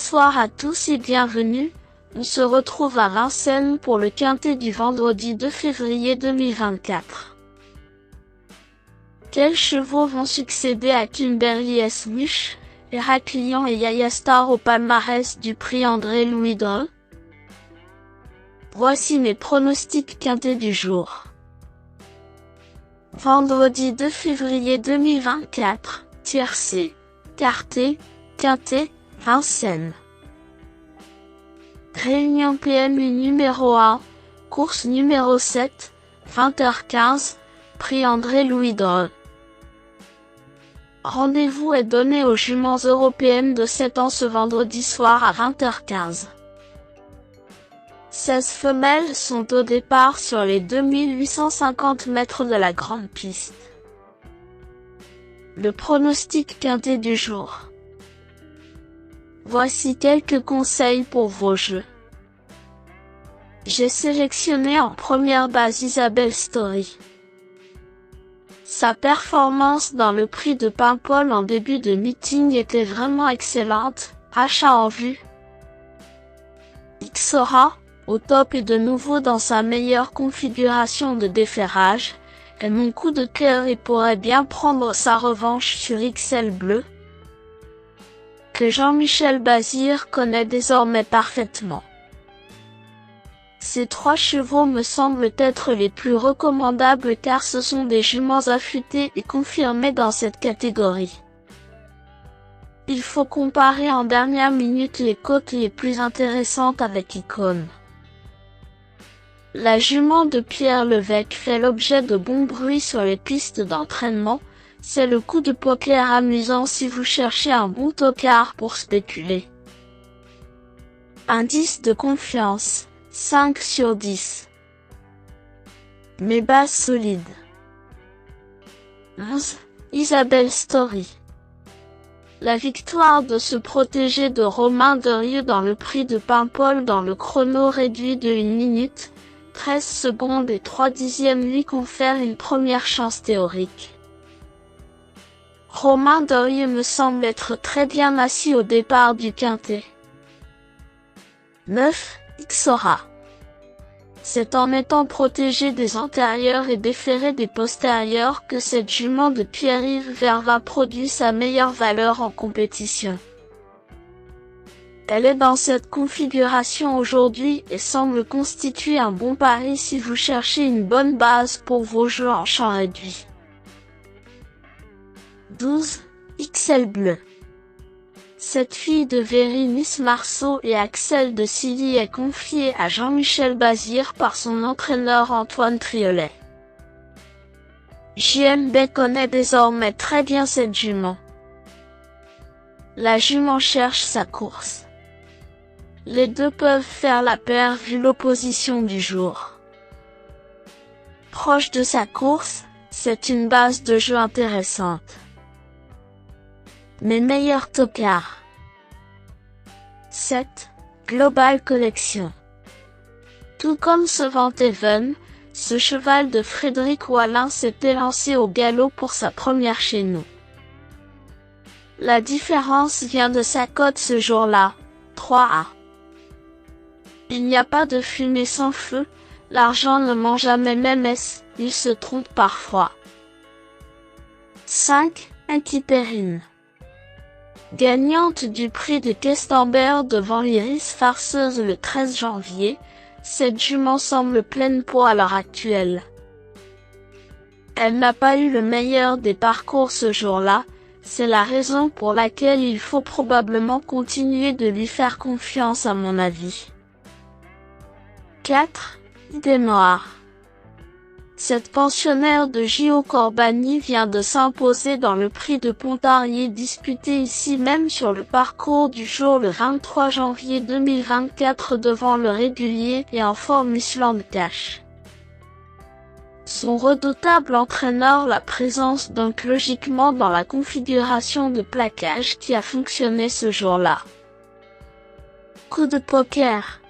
Bonsoir à tous et bienvenue, on se retrouve à Vincennes pour le quintet du vendredi 2 février 2024. Quels chevaux vont succéder à Kimberly Smith, Héraclion et Yaya Star au palmarès du prix André-Louis Dreux? Voici mes pronostics quintés du jour. Vendredi 2 février 2024, tiercé, quarté, quintet, Vincennes. Réunion PMU numéro 1, course numéro 7, 20h15, prix André-Louis Dreux. Rendez-vous est donné aux juments européennes de 7 ans ce vendredi soir à 20h15. 16 femelles sont au départ sur les 2850 mètres de la grande piste. Le pronostic quinté du jour. Voici quelques conseils pour vos jeux. J'ai sélectionné en première base Isabelle Story. Sa performance dans le prix de Paimpol en début de meeting était vraiment excellente, achat en vue. Ixora, au top et de nouveau dans sa meilleure configuration de déferrage, est mon coup de cœur et pourrait bien prendre sa revanche sur XL Bleu, que Jean-Michel Bazir connaît désormais parfaitement. Ces 3 chevaux me semblent être les plus recommandables car ce sont des juments affûtés et confirmés dans cette catégorie. Il faut comparer en dernière minute les cotes les plus intéressantes avec Icône. La jument de Pierre Levesque fait l'objet de bons bruits sur les pistes d'entraînement. C'est le coup de poker amusant si vous cherchez un bon tocard pour spéculer. Indice de confiance, 5 sur 10. Mes bases solides. 11. Isabelle Story. La victoire de se protéger de Romain Derieux dans le prix de Paimpol dans le chrono réduit de 1 minute, 13 secondes et 3 dixièmes lui confère une première chance théorique. Romain Derieux me semble être très bien assis au départ du quintet. 9. Ixora. C'est en étant protégé des antérieurs et déféré des postérieurs que cette jument de Pierre-Yves Verva produit sa meilleure valeur en compétition. Elle est dans cette configuration aujourd'hui et semble constituer un bon pari si vous cherchez une bonne base pour vos jeux en champ réduit. 12. XL Bleu. Cette fille de Véry Marceau et Axel de Silly est confiée à Jean-Michel Bazir par son entraîneur Antoine Triolet. JMB connaît désormais très bien cette jument. La jument cherche sa course. Les deux peuvent faire la paire vu l'opposition du jour. Proche de sa course, c'est une base de jeu intéressante. Mes meilleurs tocards. 7. Global Collection. Tout comme ce Even, ce cheval de Frédéric Wallin s'était lancé au galop pour sa première chez nous. La différence vient de sa cote ce jour-là, 3A. Il n'y a pas de fumée sans feu, l'argent ne ment jamais même il se trompe parfois. 5. Inquiperine. Gagnante du prix de Questembert devant l'Iris Farceuse le 13 janvier, cette jument semble pleine poids à l'heure actuelle. Elle n'a pas eu le meilleur des parcours ce jour-là, c'est la raison pour laquelle il faut probablement continuer de lui faire confiance à mon avis. 4. Idée noire. Cette pensionnaire de Gio Corbani vient de s'imposer dans le prix de Pontarlier disputé ici même sur le parcours du jour le 23 janvier 2024 devant le régulier et en forme Island Cash. Son redoutable entraîneur la présence donc logiquement dans la configuration de plaquage qui a fonctionné ce jour-là. Coup de poker.